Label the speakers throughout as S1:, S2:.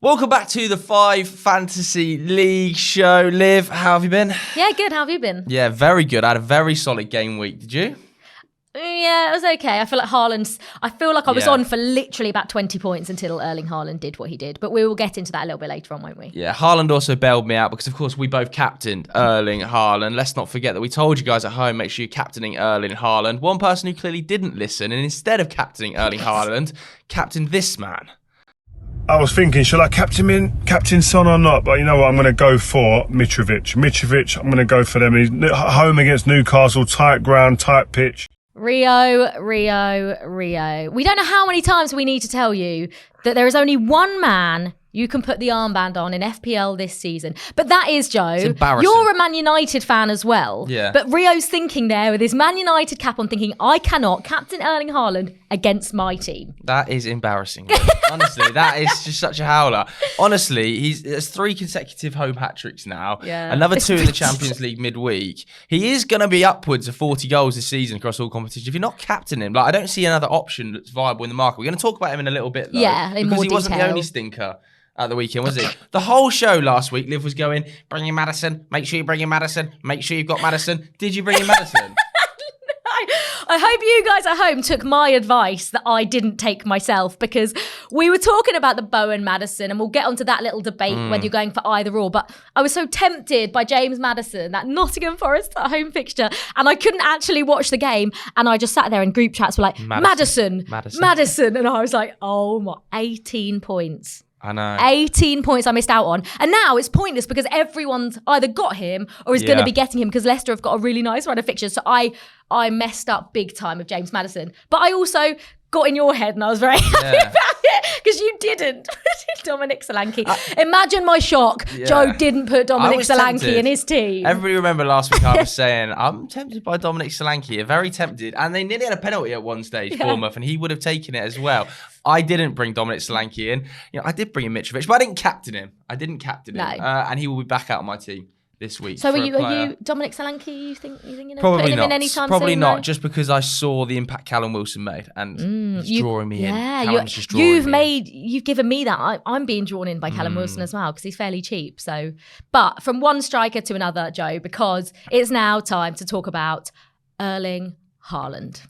S1: Welcome back to the 5 Fantasy League show. Liv, how have you been?
S2: Yeah, good. How have you been?
S1: Yeah, very good. I had a very solid game week. Did you?
S2: Yeah, it was okay. I feel like I was on for literally about 20 points until Erling Haaland did what he did. But we will get into that a little bit later on, won't we?
S1: Yeah, Haaland also bailed me out because, of course, we both captained Erling Haaland. Let's not forget that we told you guys at home, make sure you're captaining Erling Haaland. One person who clearly didn't listen, and instead of captaining Erling Haaland, captained this man.
S3: I was thinking, shall I captain Son or not? But you know what? I'm going to go for Mitrovic. I'm going to go for them. He's home against Newcastle, tight ground, tight pitch.
S2: Rio. We don't know how many times we need to tell you that there is only one man you can put the armband on in FPL this season. But that is, Joe,
S1: it's embarrassing.
S2: You're a Man United fan as well.
S1: Yeah.
S2: But Rio's thinking there with his Man United cap on, thinking, I cannot captain Erling Haaland against my team.
S1: That is embarrassing. Honestly, that is just such a howler. Honestly, there's 3 consecutive home hat-tricks now.
S2: Yeah.
S1: Another 2 in the Champions League midweek. He is going to be upwards of 40 goals this season across all competitions. If you're not captaining him, I don't see another option that's viable in the market. We're going to talk about him in a little bit, though.
S2: Yeah, in
S1: because
S2: more
S1: he wasn't the
S2: detail.
S1: only stinker at the weekend, was he? The whole show last week, Liv was going, bring in Maddison, make sure you bring in Maddison, make sure you've got Maddison. Did you bring in Maddison?
S2: I hope you guys at home took my advice that I didn't take myself, because we were talking about the Bowen Maddison, and we'll get onto that little debate whether you're going for either or. But I was so tempted by James Maddison, that Nottingham Forest at home fixture, and I couldn't actually watch the game. And I just sat there in group chats were like, Maddison. And I was like, oh my, 18 points.
S1: I know.
S2: 18 points I missed out on. And now it's pointless because everyone's either got him or is going to be getting him, because Leicester have got a really nice run of fixtures. So I messed up big time with James Maddison. But I also got in your head and I was very happy about it, because you didn't put Dominic Solanke. Imagine my shock. Joe didn't put Dominic Solanke in his team.
S1: Everybody remember last week I was saying, I'm tempted by Dominic Solanke, very tempted. And they nearly had a penalty at one stage, Bournemouth, and he would have taken it as well. I didn't bring Dominic Solanke in. I did bring in Mitrovic, but I didn't captain him.
S2: No.
S1: And he will be back out on my team this week.
S2: So are you Dominic Solanke? You think
S1: Probably
S2: putting him
S1: not.
S2: in any time
S1: Probably
S2: soon,
S1: not.
S2: though?
S1: Just because I saw the impact Callum Wilson made, and it's drawing me in. Callum's just
S2: you've
S1: drawing me in.
S2: You've given me that. I'm being drawn in by Callum Wilson as well, because he's fairly cheap. So, but from one striker to another, Joe, because it's now time to talk about Erling Haaland.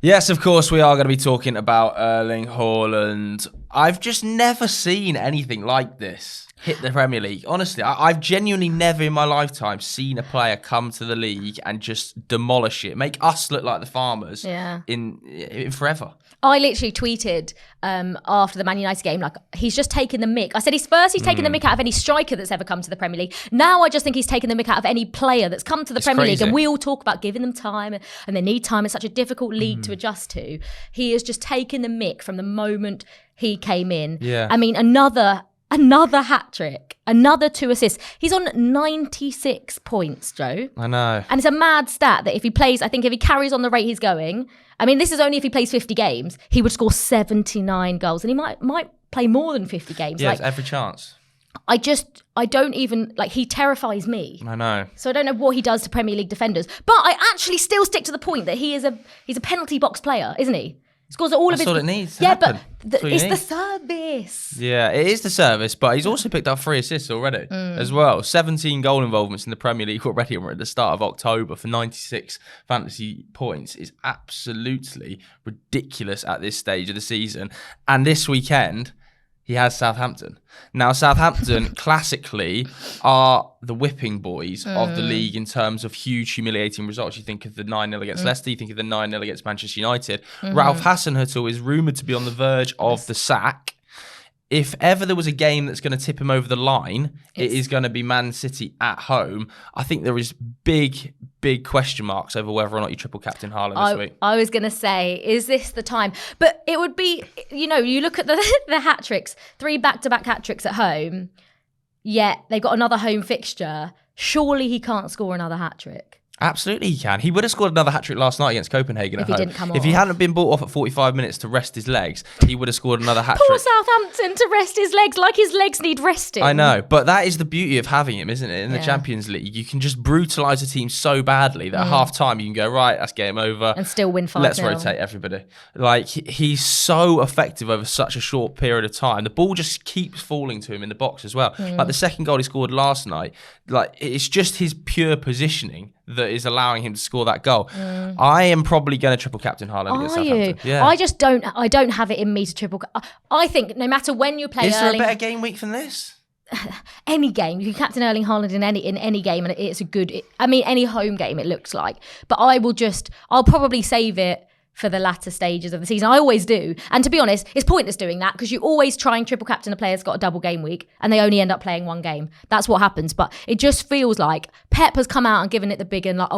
S1: Yes, of course, we are going to be talking about Erling Haaland. I've just never seen anything like this hit the Premier League. Honestly, I've genuinely never in my lifetime seen a player come to the league and just demolish it, make us look like the farmers in forever.
S2: I literally tweeted after the Man United game, like, he's just taken the mick. I said he's taken the mick out of any striker that's ever come to the Premier League. Now I just think he's taken the mick out of any player that's come to the Premier League. And we all talk about giving them time, and they need time. It's such a difficult league to adjust to. He has just taken the mick from the moment he came in.
S1: Yeah.
S2: I mean, another hat-trick, another 2 assists. He's on 96 points, Joe.
S1: I know.
S2: And it's a mad stat that if he carries on the rate he's going, I mean, this is only if he plays 50 games, he would score 79 goals. And he might play more than 50 games.
S1: Yes, every chance.
S2: I don't even, he terrifies me.
S1: I know.
S2: So I don't know what he does to Premier League defenders. But I actually still stick to the point that he's a penalty box player, isn't he? Scores all of
S1: That's
S2: his.
S1: all it needs.
S2: Yeah,
S1: happen.
S2: but it's the service.
S1: Yeah, it is the service, but he's also picked up 3 assists already as well. 17 goal involvements in the Premier League already, and we're at the start of October for 96 fantasy points. Is absolutely ridiculous at this stage of the season. And this weekend, he has Southampton. Now, Southampton classically are the whipping boys of the league in terms of huge, humiliating results. You think of the 9-0 against Leicester, you think of the 9-0 against Manchester United. Ralph Hasenhüttl is rumoured to be on the verge of the sack. If ever there was a game that's going to tip him over the line, it is going to be Man City at home. I think there is big question marks over whether or not you triple captain Haaland this week.
S2: I was going to say, is this the time? But it would be, you look at the hat-tricks, 3 back-to-back hat-tricks at home, yet they've got another home fixture. Surely he can't score another hat-trick.
S1: Absolutely, he can. He would have scored another hat-trick last night against Copenhagen
S2: If
S1: at
S2: he
S1: home.
S2: didn't come
S1: If he
S2: off.
S1: hadn't been brought off at 45 minutes to rest his legs, he would have scored another hat-trick.
S2: Poor Southampton to rest his legs, like his legs need resting.
S1: I know, but that is the beauty of having him, isn't it? In the
S2: Yeah.
S1: Champions League, you can just brutalise a team so badly that at half-time you can go, right, that's game over.
S2: And still win 5-0.
S1: Let's rotate everybody. Like, he's so effective over such a short period of time. The ball just keeps falling to him in the box as well. Like, the second goal he scored last night, like, it's just his pure positioning that is allowing him to score that goal. I am probably going to triple captain Haaland against
S2: Are
S1: Southampton.
S2: you?
S1: Yeah.
S2: I don't have it in me to triple. I think no matter when you play
S1: Is there a
S2: Erling,
S1: better game week than this?
S2: any game, you can captain Erling Haaland in any game, and it's a good. Any home game it looks like. But I'll probably save it for the latter stages of the season. I always do. And to be honest, it's pointless doing that because you always try and triple captain a player that's got a double game week and they only end up playing one game. That's what happens. But it just feels like Pep has come out and given it the big and like,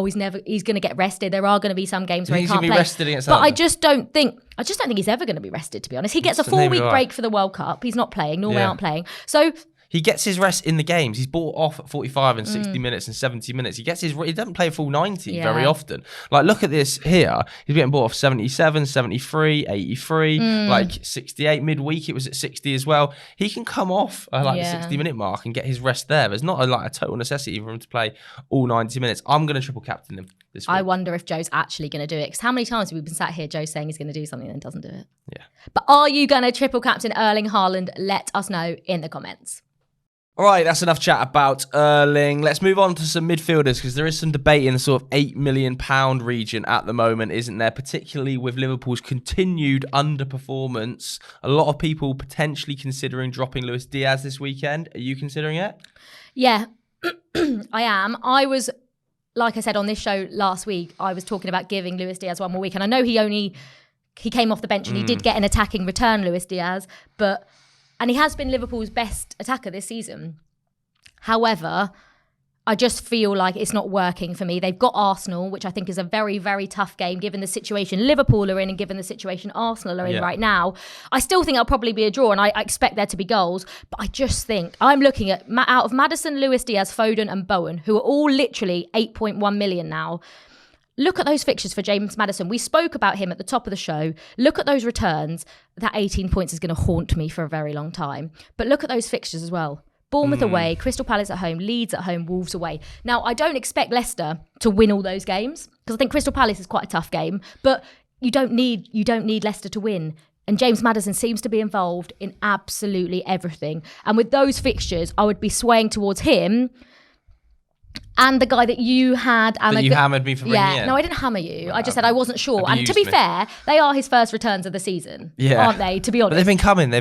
S2: he's going to get rested. There are going to be some games where he
S1: He's
S2: can't
S1: going to be
S2: play.
S1: rested against
S2: But I
S1: Southampton.
S2: just don't think he's ever going to be rested, to be honest. He gets a
S1: Neither
S2: 4-week
S1: do I.
S2: break for the World Cup. He's not playing. Norway
S1: Yeah.
S2: aren't playing. So
S1: He gets his rest in the games. He's brought off at 45 and 60 minutes and 70 minutes. He doesn't play a full 90 very often. Like, look at this here. He's getting brought off 77, 73, 83, like 68 midweek. It was at 60 as well. He can come off the 60-minute mark and get his rest there. There's not a total necessity for him to play all 90 minutes. I'm going to triple captain him this week.
S2: I wonder if Joe's actually going to do it. Because how many times have we been sat here, Joe saying he's going to do something and then doesn't do it?
S1: Yeah.
S2: But are you going to triple captain Erling Haaland? Let us know in the comments.
S1: All right, that's enough chat about Erling. Let's move on to some midfielders because there is some debate in the sort of £8 million region at the moment, isn't there? Particularly with Liverpool's continued underperformance. A lot of people potentially considering dropping Luis Diaz this weekend. Are you considering it?
S2: Yeah, I am. I was, like I said on this show last week, I was talking about giving Luis Diaz one more week. And I know he came off the bench and he did get an attacking return, Luis Diaz, and he has been Liverpool's best attacker this season. However, I just feel like it's not working for me. They've got Arsenal, which I think is a very, very tough game given the situation Liverpool are in and given the situation Arsenal are in right now. I still think it'll probably be a draw and I expect there to be goals. But I just think I'm looking at out of Maddison, Luis Diaz, Foden and Bowen, who are all literally 8.1 million now. Look at those fixtures for James Maddison. We spoke about him at the top of the show. Look at those returns. That 18 points is going to haunt me for a very long time. But look at those fixtures as well. Bournemouth away, Crystal Palace at home, Leeds at home, Wolves away. Now, I don't expect Leicester to win all those games because I think Crystal Palace is quite a tough game. But you don't need Leicester to win. And James Maddison seems to be involved in absolutely everything. And with those fixtures, I would be swaying towards him. And the guy that you had...
S1: That you hammered me for bringing in.
S2: No, I didn't hammer you. I just said I wasn't sure. And to
S1: Abused
S2: be
S1: me.
S2: fair, they are his first returns of the season, aren't they, to be honest?
S1: But they've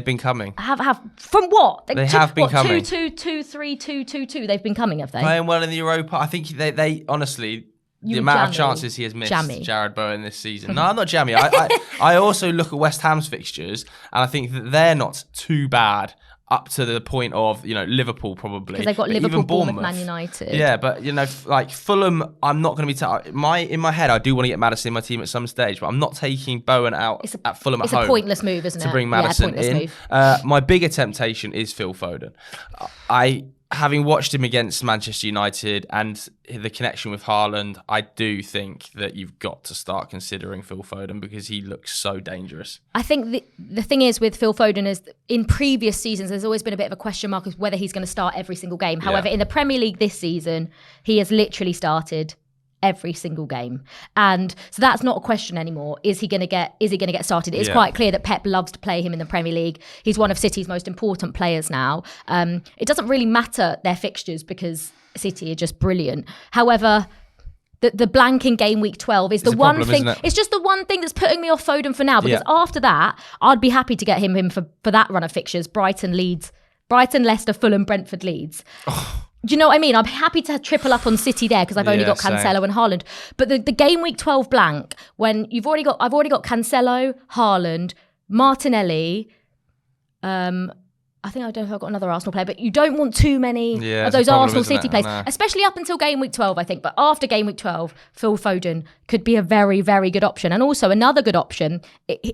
S1: been coming.
S2: Have from what?
S1: They have been coming.
S2: 2-2, 2-3, 2-2-2. They've been coming, have they?
S1: Playing well in the Europa. I think they honestly... The amount of chances he has missed, Jared Bowen, this season. No, I'm not jammy. I also look at West Ham's fixtures and I think that they're not too bad up to the point of, Liverpool probably.
S2: Because they've got
S1: But
S2: Liverpool,
S1: even
S2: Bournemouth, Man United.
S1: Yeah, but, like Fulham, I'm not going to be... in my head, I do want to get Maddison in my team at some stage, but I'm not taking Bowen out at Fulham at home.
S2: It's a pointless move, isn't it?
S1: To bring Maddison in. My bigger temptation is Phil Foden. Having watched him against Manchester United and the connection with Haaland, I do think that you've got to start considering Phil Foden because he looks so dangerous.
S2: I think the thing is with Phil Foden is in previous seasons, there's always been a bit of a question mark of whether he's going to start every single game. However, in the Premier League this season, he has literally started every single game. And so that's not a question anymore. Is he going to get started? It's quite clear that Pep loves to play him in the Premier League. He's one of City's most important players now. It doesn't really matter their fixtures because City are just brilliant. However, the blank in game week 12 is the one
S1: problem,
S2: thing. It's just the one thing that's putting me off Foden for now because after that, I'd be happy to get him in for that run of fixtures. Brighton, Leicester, Fulham, Brentford, Leeds. Do you know what I mean? I'm happy to triple up on City there because I've only got Cancelo and Haaland. But the game week 12 blank, when I've already got Cancelo, Haaland, Martinelli, I think I don't know if I've got another Arsenal player, but you don't want too many of those Arsenal City players, especially up until game week 12, I think. But after game week 12, Phil Foden could be a very, very good option. And also another good option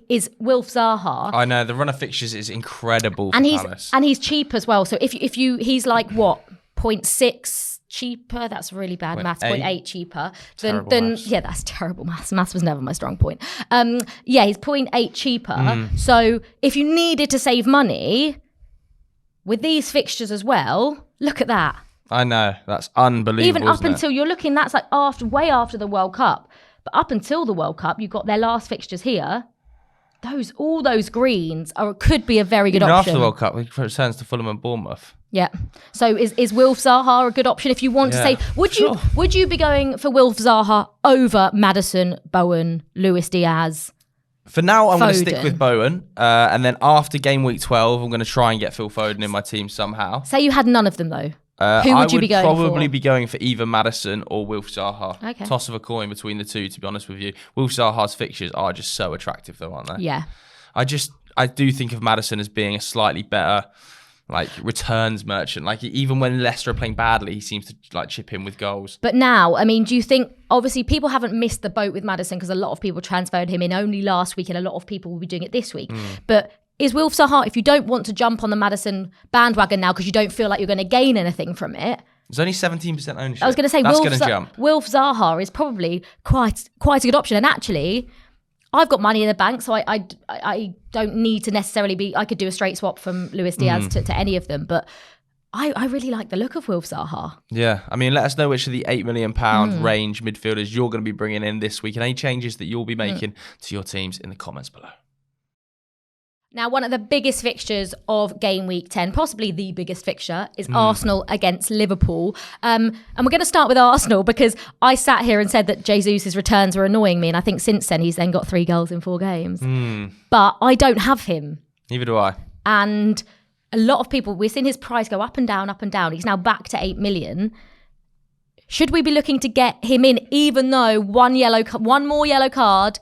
S2: is Wilf Zaha.
S1: I know, the run of fixtures is incredible for
S2: and
S1: Palace.
S2: he's cheap as well. So if he's like what? 0.6 cheaper. That's really bad maths. 0.8 cheaper than
S1: maths.
S2: yeah, that's terrible maths. Maths was never my strong point. Yeah, he's 0.8 cheaper. So if you needed to save money with these fixtures as well, look at that.
S1: I know, that's unbelievable.
S2: Even up
S1: isn't it?
S2: until you're looking, that's like way after the World Cup. But up until the World Cup, you've got their last fixtures here. All those greens could be a very good
S1: Even
S2: option.
S1: after the World Cup, he returns to Fulham and Bournemouth.
S2: Yeah. So is Wilf Zaha a good option if you want to say? Would you be going for Wilf Zaha over Maddison, Bowen, Luis Diaz?
S1: For now, I'm going to
S2: Foden.
S1: stick with Bowen, and then after game week 12, I'm going to try and get Phil Foden in my team somehow.
S2: Say you had none of them though. Who would you be going for?
S1: I would probably be going for either Maddison or Wilf Zaha.
S2: Okay.
S1: Toss of a coin between the two, to be honest with you. Wilf Zaha's fixtures are just so attractive, though, aren't they?
S2: Yeah.
S1: I do think of Maddison as being a slightly better, like, returns merchant. Like, even when Leicester are playing badly, he seems to like chip in with goals.
S2: But now, I mean, do you think, obviously people haven't missed the boat with Maddison because a lot of people transferred him in only last week and a lot of people will be doing it this week. But is Wilf Zaha, if you don't want to jump on the Maddison bandwagon now because you don't feel like you're going to gain anything from it,
S1: There's only 17% ownership.
S2: I was going to say
S1: jump.
S2: Wilf Zaha is probably quite a good option. And actually, I've got money in the bank, so I don't need to necessarily be. I could do a straight swap from Luis Diaz to any of them, but I really like the look of Wilf Zaha.
S1: Yeah, I mean, let us know which of the £8 million range midfielders you're going to be bringing in this week, and any changes that you'll be making to your teams in the comments below.
S2: Now, one of the biggest fixtures of game week 10, possibly the biggest fixture, is Arsenal against Liverpool. And we're going to start with Arsenal because I sat here and said that Jesus' returns were annoying me. And I think since then, he's then got 3 goals in 4 games. But I don't have him.
S1: Neither do I.
S2: And a lot of people, we've seen his price go up and down, up and down. He's now back to 8 million. Should we be looking to get him in, even though one more yellow card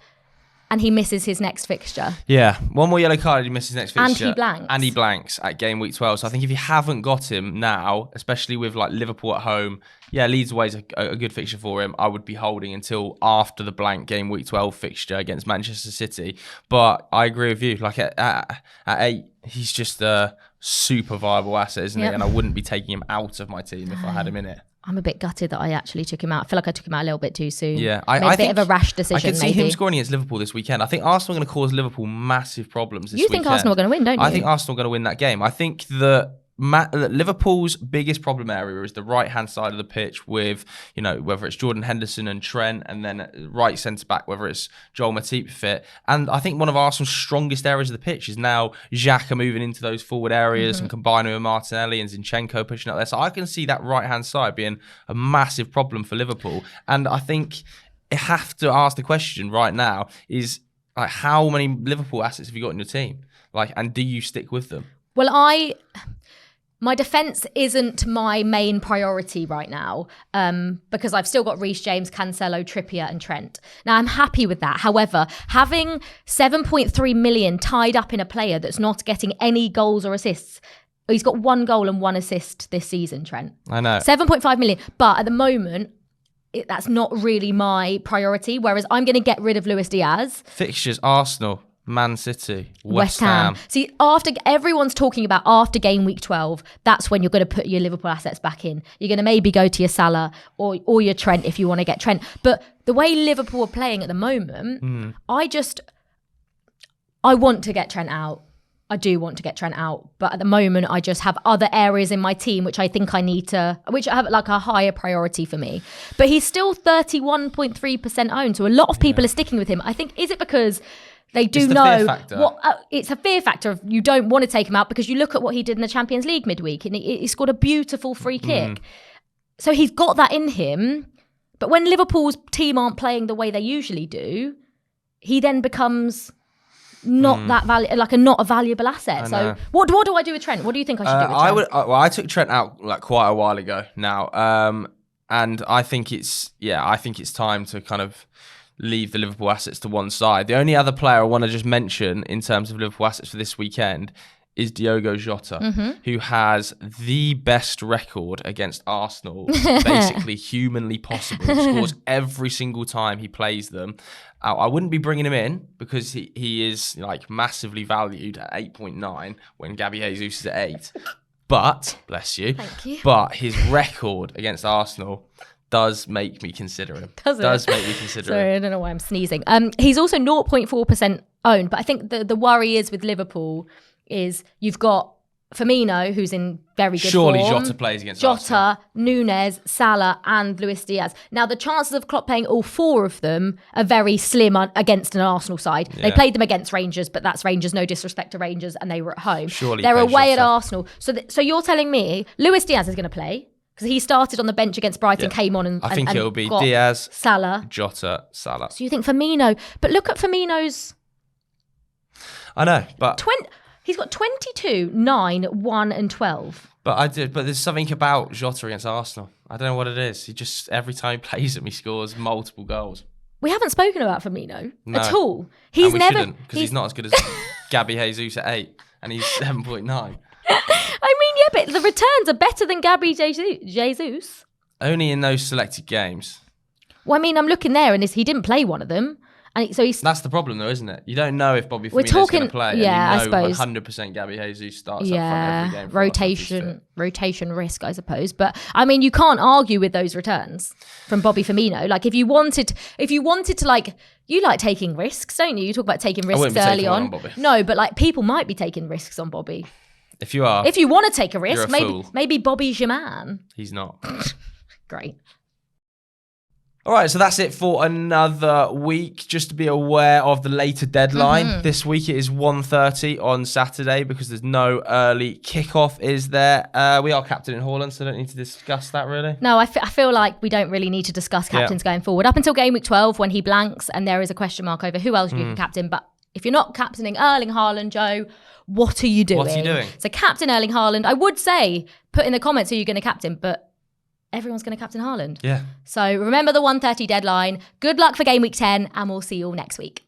S2: and he misses his next fixture?
S1: Yeah, one more yellow card, he misses his next fixture.
S2: And he blanks.
S1: At game week 12. So I think if you haven't got him now, especially with like Liverpool at home, yeah, Leeds away is a good fixture for him. I would be holding until after the blank game week 12 fixture against Manchester City. But I agree with you. Like at 8, he's just a super viable asset, isn't he? And I wouldn't be taking him out of my team if I had him in it.
S2: I'm a bit gutted that I actually took him out. I feel like I took him out a little bit too soon.
S1: Yeah,
S2: I think a bit of a rash decision.
S1: I can see
S2: maybe.
S1: him scoring against Liverpool this weekend. I think Arsenal are going to cause Liverpool massive problems this weekend.
S2: You think Arsenal are going to win, don't you?
S1: I think Arsenal are going to win that game. I think that Liverpool's biggest problem area is the right-hand side of the pitch with, you know, whether it's Jordan Henderson and Trent, and then right centre-back, whether it's Joel Matip fit. And I think one of Arsenal's strongest areas of the pitch is now Xhaka moving into those forward areas and combining with Martinelli and Zinchenko pushing up there. So I can see that right-hand side being a massive problem for Liverpool. And I think you have to ask the question right now is, like, how many Liverpool assets have you got in your team? Like, and do you stick with them?
S2: Well, my defence isn't my main priority right now because I've still got Reece James, Cancelo, Trippier and Trent. Now, I'm happy with that. However, having 7.3 million tied up in a player that's not getting any goals or assists, he's got 1 goal and 1 assist this season, Trent.
S1: I know.
S2: 7.5 million. But at the moment, that's not really my priority, whereas I'm going to get rid of Luis Diaz.
S1: Fixtures, Arsenal, Man City,
S2: West Ham. See, everyone's talking about after game week 12, that's when you're going to put your Liverpool assets back in. You're going to maybe go to your Salah or your Trent if you want to get Trent. But the way Liverpool are playing at the moment, I want to get Trent out. I do want to get Trent out. But at the moment, I just have other areas in my team which I think I need to, which have like a higher priority for me. But he's still 31.3% owned. So a lot of people are sticking with him. I think, is it because they do know what it's a fear factor of you don't want to take him out because you look at what he did in the Champions League midweek and he scored a beautiful free kick. So he's got that in him. But when Liverpool's team aren't playing the way they usually do, he then becomes not that not a valuable asset. So what do I do with Trent? What do you think I should do with Trent?
S1: I took Trent out like quite a while ago now. And I think it's time to kind of leave the Liverpool assets to one side. The only other player I want to just mention in terms of Liverpool assets for this weekend is Diogo Jota, who has the best record against Arsenal, basically humanly possible. He scores every single time he plays them. I wouldn't be bringing him in because he is like massively valued at 8.9 when Gabriel Jesus is at 8. But, bless you.
S2: Thank you.
S1: But his record against Arsenal does make me consider him. Does make me consider him.
S2: Sorry, I don't know why I'm sneezing. He's also 0.4% owned, but I think the worry is with Liverpool is you've got Firmino, who's in very good
S1: Surely
S2: form.
S1: Jota plays against Arsenal.
S2: Jota, Nunes, Salah, and Luis Diaz. Now, the chances of Klopp playing all four of them are very slim against an Arsenal side. They played them against Rangers, but that's Rangers, no disrespect to Rangers, and they were at home.
S1: Surely
S2: they're away
S1: Jota.
S2: at Arsenal. So you're telling me Luis Diaz is going to play? Because he started on the bench against Brighton, came on and
S1: I think it'll be
S2: got
S1: Diaz,
S2: Salah,
S1: Jota, Salah.
S2: So you think Firmino? But look at Firmino's...
S1: I know, but...
S2: He's got 22, 9, 1 and 12.
S1: But there's something about Jota against Arsenal. I don't know what it is. He just, every time he plays him, he scores multiple goals.
S2: We haven't spoken about Firmino at all.
S1: He's never... Because he's not as good as Gabriel Jesus at 8, and he's 7.9.
S2: I mean, yeah, but the returns are better than Gabriel Jesus.
S1: Only in those selected games.
S2: Well, I mean, I'm looking there, and he didn't play one of them. And so
S1: that's the problem, though, isn't it? You don't know if Bobby Firmino's going to play.
S2: Yeah,
S1: and you know
S2: I suppose
S1: 100% Gabriel Jesus starts up front every game.
S2: Rotation risk, I suppose. But I mean, you can't argue with those returns from Bobby Firmino. Like, if you wanted to, like, you like taking risks, don't you? You talk about taking risks early on.
S1: Bobby.
S2: No, but like people might be taking risks on Bobby.
S1: If you are,
S2: if you want to take a risk,
S1: fool.
S2: maybe Bobby's your man.
S1: He's not.
S2: Great.
S1: All right, so that's it for another week. Just to be aware of the later deadline. This week it is 1:30 on Saturday because there's no early kickoff, is there? We are captaining Haaland, so I don't need to discuss that really.
S2: No, I feel like we don't really need to discuss captains going forward. Up until game week 12 when he blanks and there is a question mark over who else you can captain. But if you're not captaining Erling Haaland, Joe, what are you doing?
S1: What are you doing?
S2: So captain Erling Haaland. I would say put in the comments who you're going to captain, but everyone's going to captain Haaland.
S1: Yeah.
S2: So remember the 1:30 deadline. Good luck for game week 10 and we'll see you all next week.